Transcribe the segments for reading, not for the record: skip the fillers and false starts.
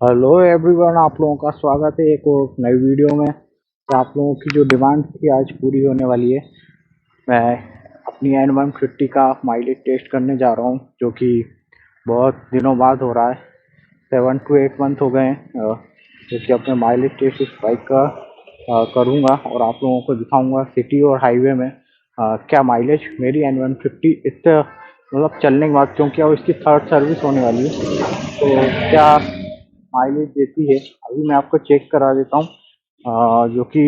Hello everyone, आप लोगों का स्वागत है एक और नई वीडियो में। तो आप लोगों की जो डिमांड थी आज पूरी होने वाली है। मैं अपनी N150 का माइलेज टेस्ट करने जा रहा हूँ, जो कि बहुत दिनों बाद हो रहा है। 7 to 8 मंथ हो गए हैं जो कि अपने माइलेज टेस्ट इस बाइक का करूँगा और आप लोगों को दिखाऊँगा सिटी और हाईवे में क्या माइलेज मेरी N150 इतना मतलब चलने के बाद, क्योंकि अब इसकी थर्ड सर्विस होने वाली है, तो क्या माइलेज देती है। अभी मैं आपको चेक करा देता हूँ, जो कि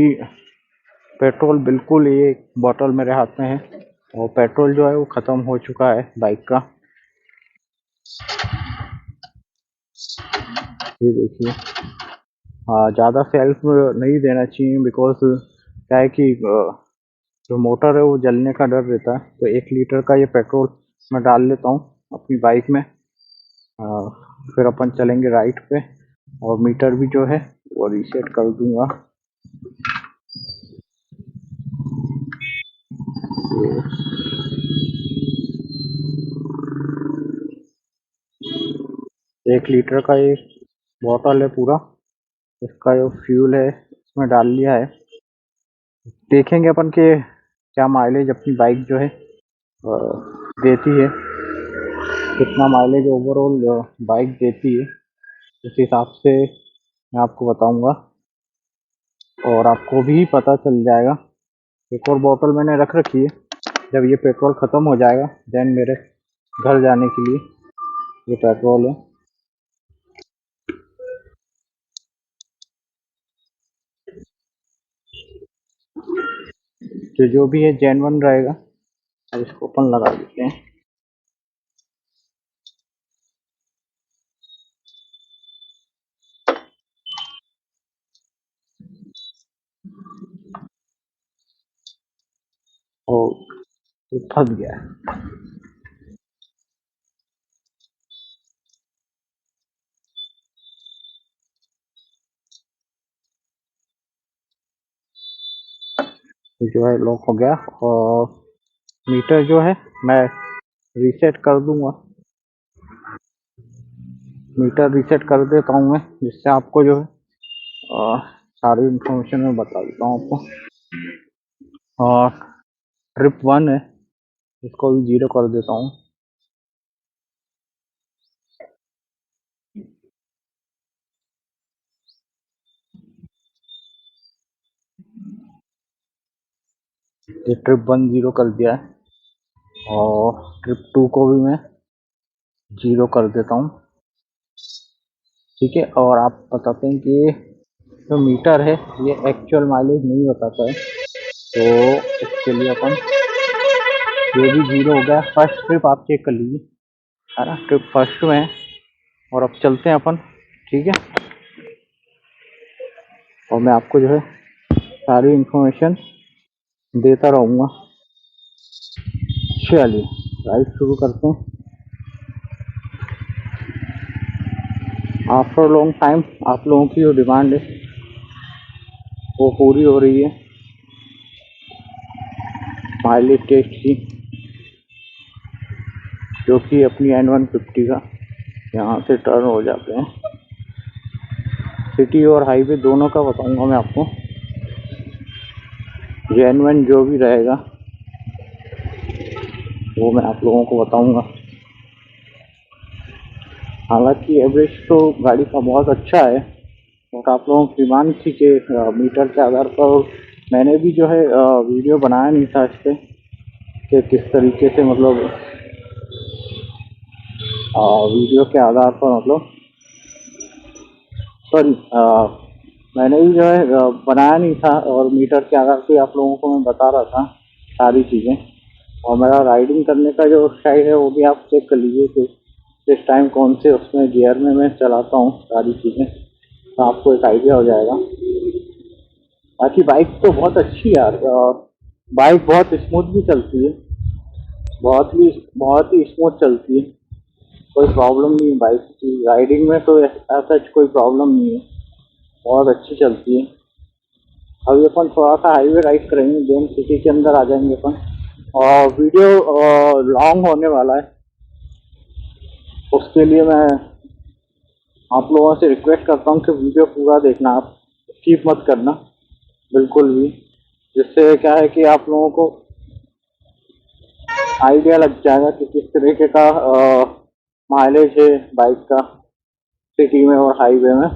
पेट्रोल बिल्कुल ये बॉटल मेरे हाथ में है और पेट्रोल जो है वो ख़त्म हो चुका है बाइक का। ये देखिए, ज़्यादा सेल्फ नहीं देना चाहिए, बिकॉज क्या है कि जो मोटर है वो जलने का डर रहता है। तो 1 लीटर का ये पेट्रोल मैं डाल लेता हूँ अपनी बाइक में। फिर अपन चलेंगे राइट पे और मीटर भी जो है वो रीसेट कर दूंगा। 1 लीटर का ये बॉटल है पूरा, इसका जो फ्यूल है इसमें डाल लिया है। देखेंगे अपन के क्या माइलेज अपनी बाइक जो है देती है, कितना माइलेज ओवरऑल बाइक देती है। उस हिसाब से मैं आपको बताऊंगा और आपको भी पता चल जाएगा। एक और बोतल मैंने रख रखी है, जब ये पेट्रोल ख़त्म हो जाएगा देन मेरे घर जाने के लिए ये पेट्रोल है। तो जो भी है जेन्युइन रहेगा। अब इसको अपन लगा देते हैं। और ये फंस गया है। ये जो है लॉक हो गया और मीटर जो है मैं रीसेट कर दूंगा। मीटर रीसेट कर देता हूँ मैं, जिससे आपको जो है सारी इन्फॉर्मेशन मैं बता देता हूँ आपको। और ट्रिप 1 है, इसको भी 0 कर देता हूँ। ये ट्रिप 1 0 कर दिया है और ट्रिप 2 को भी मैं 0 कर देता हूँ। ठीक है, और आप बताते हैं कि जो मीटर है ये एक्चुअल माइलेज नहीं बताता है, तो इसके लिए अपन ये भी 0 हो गया। फर्स्ट ट्रिप आप चेक कर लीजिए, है ना, ट्रिप फर्स्ट में है। और अब चलते हैं अपन, ठीक है, और मैं आपको जो है सारी इन्फॉर्मेशन देता रहूँगा। चलिए राइड शुरू करते हैं। आफ्टर लॉन्ग टाइम आप लोगों की जो डिमांड है वो पूरी हो रही है माइलेज टेस्ट की, जो कि अपनी N150 का यहाँ से टर्न हो जाते हैं। सिटी और हाईवे दोनों का बताऊंगा मैं आपको, जेन्युइन जो भी रहेगा वो मैं आप लोगों को बताऊंगा। हालांकि एवरेज तो गाड़ी का बहुत अच्छा है और आप लोगों की डिमांड थी कि मीटर के आधार पर मैंने भी जो है वीडियो बनाया नहीं था इस पर कि किस तरीके से मतलब वीडियो के आधार पर मतलब सॉरी मैंने भी जो है बनाया नहीं था और मीटर के आधार पे आप लोगों को मैं बता रहा था सारी चीज़ें। और मेरा राइडिंग करने का जो स्टाइल है वो भी आप चेक कर लीजिए कि इस टाइम कौन से उसमें गियर में मैं चलाता हूँ सारी चीज़ें, तो आपको एक आइडिया हो जाएगा। बाकी बाइक तो बहुत अच्छी है यार, बाइक बहुत स्मूथ भी चलती है, बहुत ही स्मूथ चलती है। कोई प्रॉब्लम नहीं है बाइक की राइडिंग में, तो ऐसा कोई प्रॉब्लम नहीं है, बहुत अच्छी चलती है। अभी अपन थोड़ा सा हाईवे राइड करेंगे, देन सिटी के अंदर आ जाएंगे अपन। और वीडियो लॉन्ग होने वाला है, उसके लिए मैं आप लोगों से रिक्वेस्ट करता हूँ कि वीडियो पूरा देखना, आप स्किप मत करना बिल्कुल भी, जिससे क्या है कि आप लोगों को आइडिया लग जाएगा कि किस तरीके का माइलेज है बाइक का सिटी में और हाईवे में।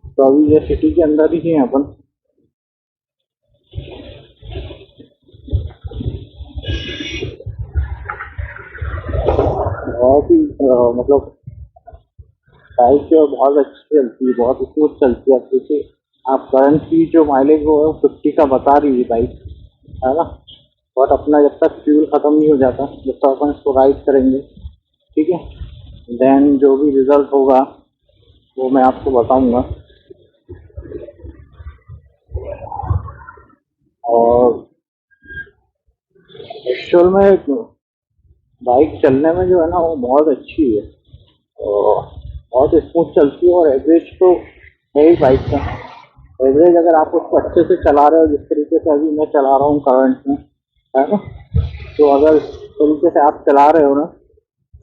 तो अभी ये सिटी के अंदर ही हैं अपन। बहुत ही मतलब बाइक जो है बहुत अच्छी चलती है, बहुत स्मूथ चलती है। क्योंकि आप करंट की जो माइलेज वो 50 का बता रही है बाइक, है ना। बट अपना जब तक फ्यूल ख़त्म नहीं हो जाता, जब तक अपन इसको राइड करेंगे, ठीक है, देन जो भी रिजल्ट होगा वो मैं आपको बताऊंगा। और एक्चुअल में बाइक चलने में जो है ना वो बहुत अच्छी है और बहुत स्मूथ चलती है। और एवरेज तो है ही बाइक का। एवरेज अगर आप उसको अच्छे से चला रहे हो जिस तरीके से अभी मैं चला रहा हूँ करंट में, है ना, तो अगर इस तरीके से आप चला रहे हो ना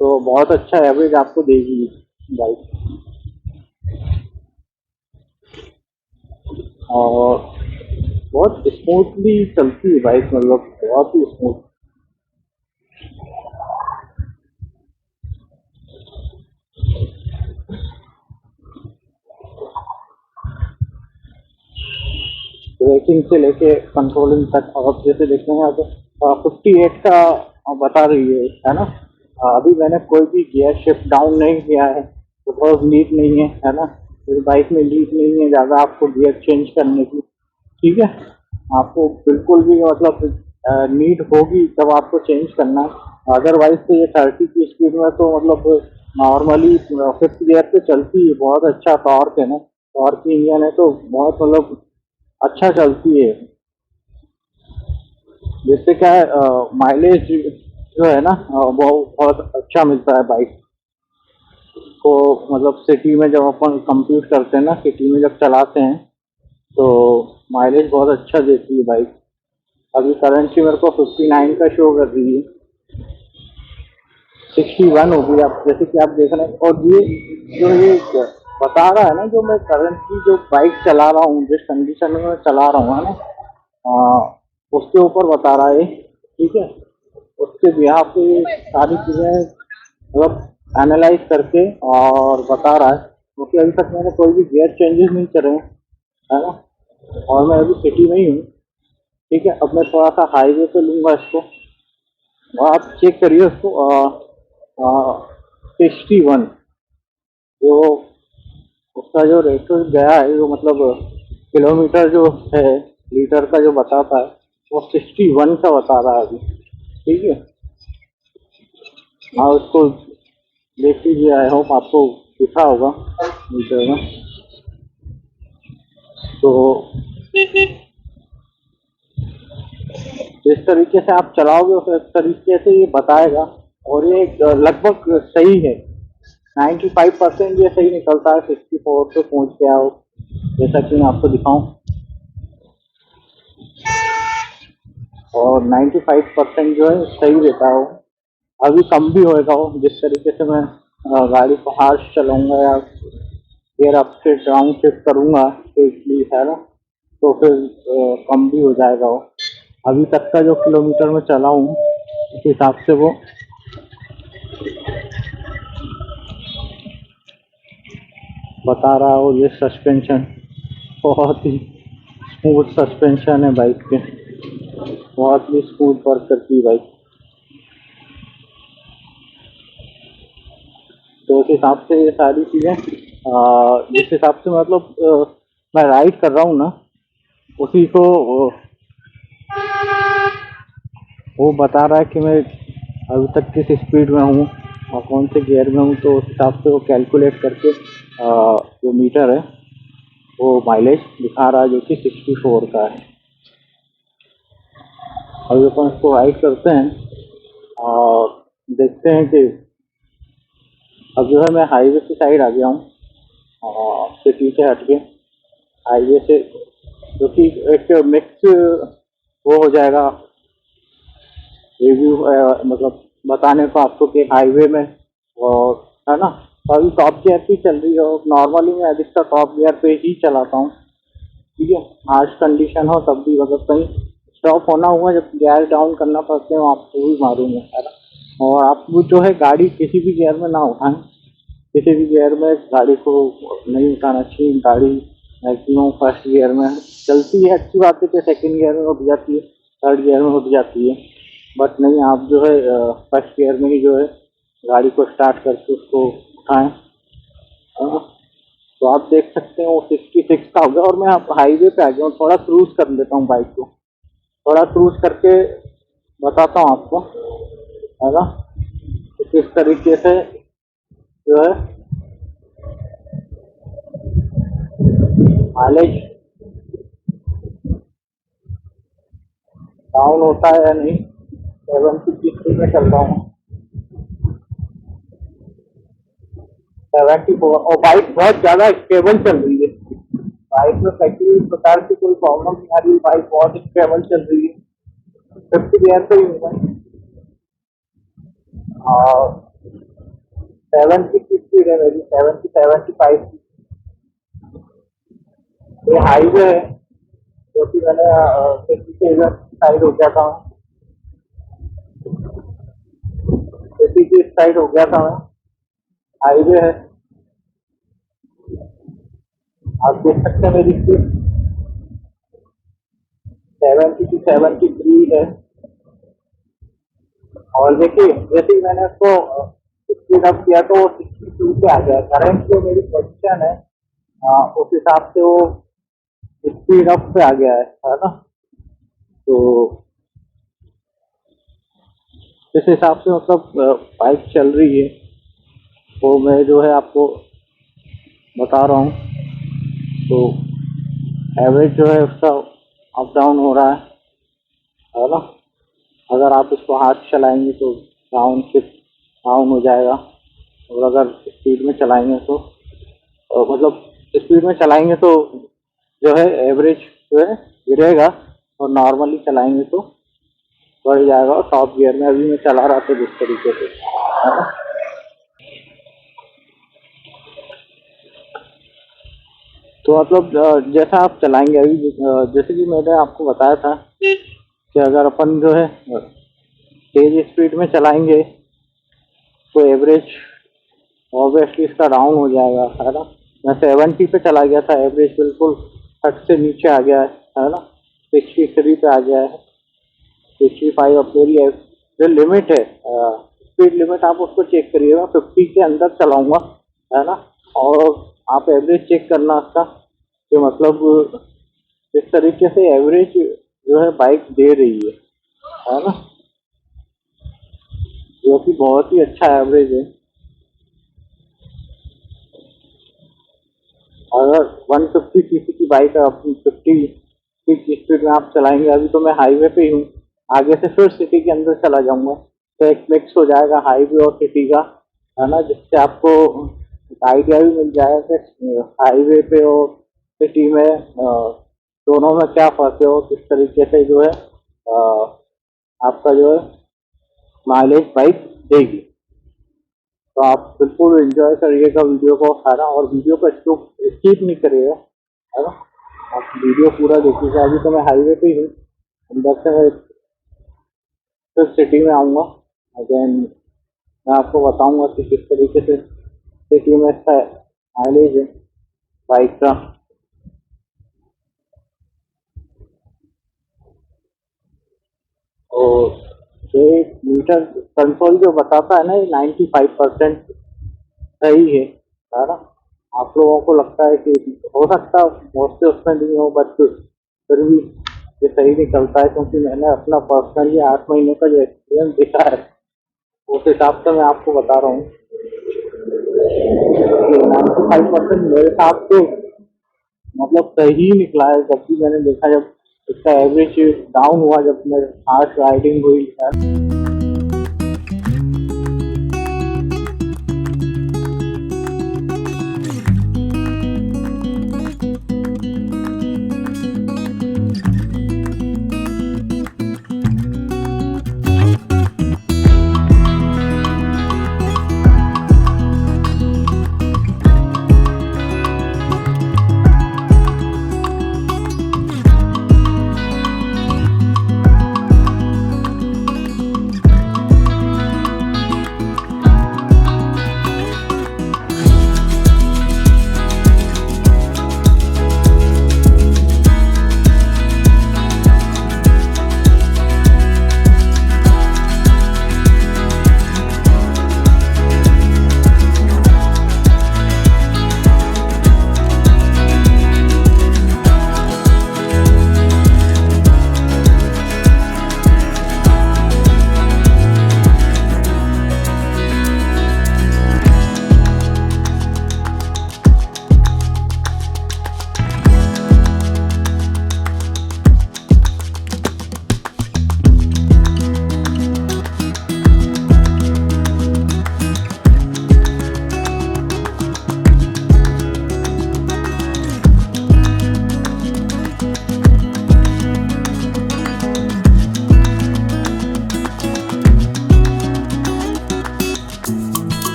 तो बहुत अच्छा एवरेज आपको देगी बाइक। और बहुत स्मूथली चलती है बाइक, मतलब बहुत ही स्मूथ। ब्रेकिंग से लेके कंट्रोलिंग तक आप जैसे देखेंगे तो 58 का बता रही है ना। अभी मैंने कोई भी गियर शिफ्ट डाउन नहीं किया है, तो बहुत नीड नहीं है ना। मेरी बाइक में नीड नहीं है ज़्यादा आपको गियर चेंज करने की, ठीक है। आपको बिल्कुल भी मतलब नीड होगी तब आपको चेंज करना है। अदरवाइज तो ये 30 की स्पीड में तो मतलब नॉर्मली फिफ्थ गियर पे चलती है, बहुत अच्छा टॉर्क है ना, टॉर्क की इंजन है तो बहुत मतलब अच्छा चलती है। जिससे क्या है माइलेज जो है ना वो बहुत अच्छा मिलता है बाइक को। मतलब सिटी में जब अपन कंप्यूट करते हैं ना, सिटी में जब चलाते हैं तो माइलेज बहुत अच्छा देती है बाइक। अभी करंटली मेरे को 59 का शो कर रही है, 61 होगी आप जैसे कि आप देख रहे हैं। और ये जो ये बता रहा है ना, जो मैं करंट की जो बाइक चला रहा हूँ, जिस कंडीशन में मैं चला रहा हूँ, है ना, उसके ऊपर बता रहा है, ठीक है। उसके बिहार पे ये सारी चीज़ें मतलब एनालाइज करके और बता रहा है। क्योंकि अभी तक मैंने कोई भी गियर चेंजेस नहीं करे हैं, है ना। और मैं अभी सिटी में ही हूँ, ठीक है। अब मैं थोड़ा सा हाईवे पे लूँगा इसको और आप चेक करिए उसको। 61 जो उसका जो रेटो गया है, जो मतलब किलोमीटर जो है लीटर का जो बताता है, वो 61 का बता रहा है अभी, ठीक है। हाँ, उसको देख लीजिए, आई होप आपको दिखा होगा मीटर में। तो जिस तरीके से आप चलाओगे उस तरीके से ये बताएगा। और ये लगभग सही है, 95% ये सही निकलता है, 64 पे पहुंच गया हो जैसा कि मैं आपको दिखाऊं। और 95% जो है सही रहता है वो। अभी कम भी होएगा वो, जिस तरीके से मैं गाड़ी को हार्श चलाऊंगा या गियर अप से डाउन शिफ्ट करूंगा तो इसलिए, है ना, तो फिर कम भी हो जाएगा वो। अभी तक का जो किलोमीटर में चला हूँ उस हिसाब से वो बता रहा है। और ये सस्पेंशन बहुत ही स्मूथ सस्पेंशन है बाइक के, बहुत ही स्मूथ वर्क करती है बाइक। तो उस हिसाब से ये सारी चीज़ें जिस हिसाब से मतलब मैं राइड कर रहा हूँ ना, उसी को वो बता रहा है कि मैं अभी तक किस स्पीड में हूँ और कौन से गियर में हूँ। तो उस हिसाब से वो कैलकुलेट करके जो मीटर है वो माइलेज दिखा रहा है, जो कि 64 का है। अभी अपन इसको राइड करते हैं और देखते हैं कि अब जो है मैं हाईवे की साइड आ गया हूँ और सिटी से हट के हाईवे से, जो कि एक मिक्स वो हो जाएगा रिव्यू, मतलब बताने को आपको कि हाईवे में और है ना, तो अभी टॉप गियर पे चल रही है और नॉर्मली मैं अधिकतर टॉप गियर पे ही चलाता हूँ। ठीक है, हार्श कंडीशन हो तब भी, अगर कहीं स्टॉप होना हुआ जब गियर डाउन करना पड़ते हैं आपको भी मालूम है ना। और आप वो जो है गाड़ी किसी भी गियर में ना उठाएं, किसी भी गियर में गाड़ी को नहीं उठाना चाहिए। गाड़ी मैक्सिमम फर्स्ट गियर में चलती है, अच्छी बात है कि सेकंड गियर में उठ जाती है, थर्ड गियर में उठ जाती है, बट नहीं, आप जो है फर्स्ट गियर में ही जो है गाड़ी को स्टार्ट करके उसको उठाएं। तो आप देख सकते हैं वो 66 का हो गया और मैं आप हाईवे पे आ गया हूँ। थोड़ा क्रूज कर लेता हूँ बाइक को, थोड़ा क्रूज करके बताता हूँ आपको, है ना, तो किस तरीके से जो है माइलेज डाउन होता है या नहीं। 70 की स्पीड में चल रहा हूँ, 74, और बाइक बहुत ज़्यादा स्टेबल चल रही है। बाइक में किसी प्रकार की कोई प्रॉब्लम नहीं आ रही, बाइक बहुत स्टेबल चल रही है। 50 गियर पे ही हूँ मैं, और 70 की स्पीड है मेरी, 75 की। ये हाईवे है, जो कि मैंने सिटी से इधर साइड हो गया था, सिटी की साइड हो गया था मैं। हाईवे है, आप देख सकते हैं मेरी स्पीड 70 की 73 है। और देखिए जैसे ही मैंने उसको स्पीड अप किया तो 62 पे आ गया। करंट जो मेरी पोजीशन है उस हिसाब से वो स्पीड अप पे आ गया है ना। तो इस हिसाब से मतलब बाइक चल रही है, तो मैं जो है आपको बता रहा हूँ। तो एवरेज जो है उसका अप डाउन हो रहा है ना। अगर आप इसको हाथ चलाएंगे तो डाउन शिफ्ट डाउन हो जाएगा, और अगर स्पीड में चलाएंगे तो मतलब स्पीड में चलाएंगे तो जो है एवरेज जो है गिरेगा, और नॉर्मली चलाएंगे तो बढ़ जाएगा। और टॉप गियर में अभी मैं चला रहा था जिस तरीके से, है ना। तो मतलब जैसा आप चलाएंगे अभी, जैसे कि मैंने आपको बताया था कि अगर अपन जो है तेज स्पीड में चलाएंगे तो एवरेज ऑब्वियसली इसका डाउन हो जाएगा, है ना। मैं 70 पे चला गया था, एवरेज बिल्कुल 30 से नीचे आ गया है ना। 63 पे आ गया है, 65। अब मेरी जो लिमिट है, स्पीड लिमिट आप उसको चेक करिएगा, 50 के अंदर चलाऊंगा, है ना। और आप एवरेज चेक करना उसका, कि मतलब इस तरीके से एवरेज जो है बाइक दे रही है ना, जो कि बहुत ही अच्छा एवरेज है। अगर 150 सीसी की बाइक है, अपनी 50 की स्पीड में आप चलाएंगे, अभी तो मैं हाईवे पे ही हूँ, आगे से फिर सिटी के अंदर चला जाऊंगा, तो एक मिक्स हो जाएगा हाईवे और सिटी का, है ना, जिससे आपको आइडिया भी मिल जाएगा कि हाईवे पे और सिटी में दोनों में क्या फर्क है, और किस तरीके से जो है आपका जो है माइलेज बाइक देगी। तो आप बिल्कुल एंजॉय करिएगा वीडियो को, है ना, और वीडियो को स्किप नहीं करिएगा, है ना। आप वीडियो पूरा देखिएगा। अभी तो मैं हाईवे पे ही हूँ, अंदर से मैं फिर सिटी में आऊँगा, देन मैं आपको बताऊँगा कि किस तरीके से सिटी में इसका माइलेज है बाइक का। और ये मीटर कंट्रोल जो बताता है ना, ये 95% सही है ना। आप लोगों को लगता है कि हो सकता है बहुत से उसमें नहीं हो, बट फिर भी ये सही निकलता है, क्योंकि मैंने अपना पर्सनली 8 महीने का जो एक्सपीरियंस देखा है उस हिसाब से मैं आपको बता रहा हूँ कि 95% मेरे साथ तो मतलब सही निकला है। जब भी मैंने देखा, जब इसका एवरेज डाउन हुआ, जब मेरे हार्श राइडिंग हुई,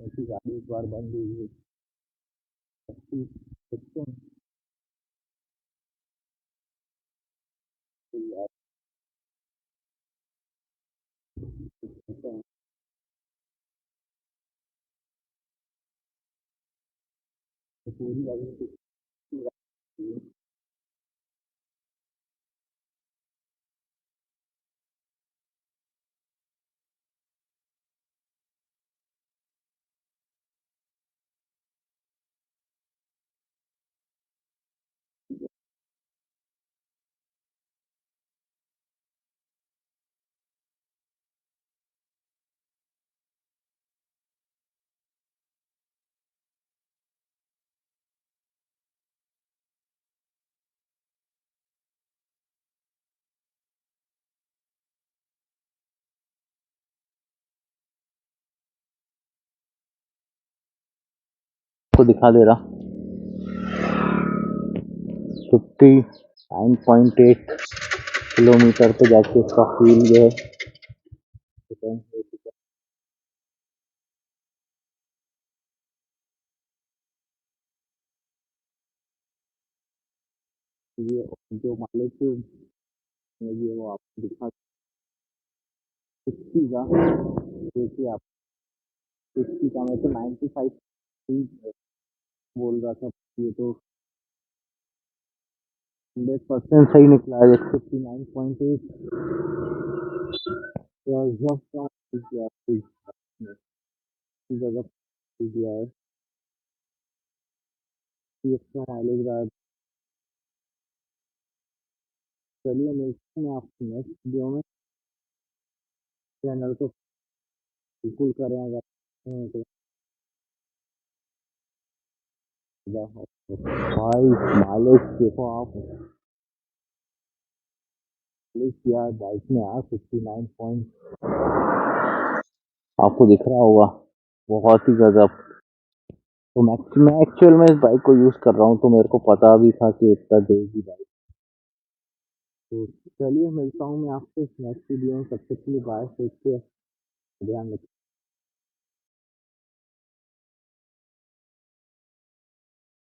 ऐसी गाड़ी एक बार बंद हुई है अच्छी सिस्टम यार सिस्टम पूरी गाड़ी को दिखा दे रहा 59.8 किलोमीटर पे जाके उसका फ्यूल जो है ये जो माइलेज ये वो आपको दिखा 60 का देखिए आप 60 का मैं तो 95 बोल रहा था ये तो 100% सही निकला है 59.8 जगह दिया है एक्स्ट्रा माइलेज रहा है। चलिए मिलते हैं आपको नेक्स्ट वीडियो में। चैनल को बिल्कुल करें अगर तो भाई माइलेज देखो आप माइलेज किया बाइक में यार 59 पॉइंट आपको दिख रहा होगा बहुत ही गजब। तो मैं एक्चुअल में इस बाइक को यूज़ कर रहा हूँ, तो मेरे को पता भी था कि इतना देगी बाइक। तो चलिए मिलता हूँ मैं आपसे नेक्स्ट वीडियो में, तब तक के लिए बाय, टेक केयर, ध्यान रखिए।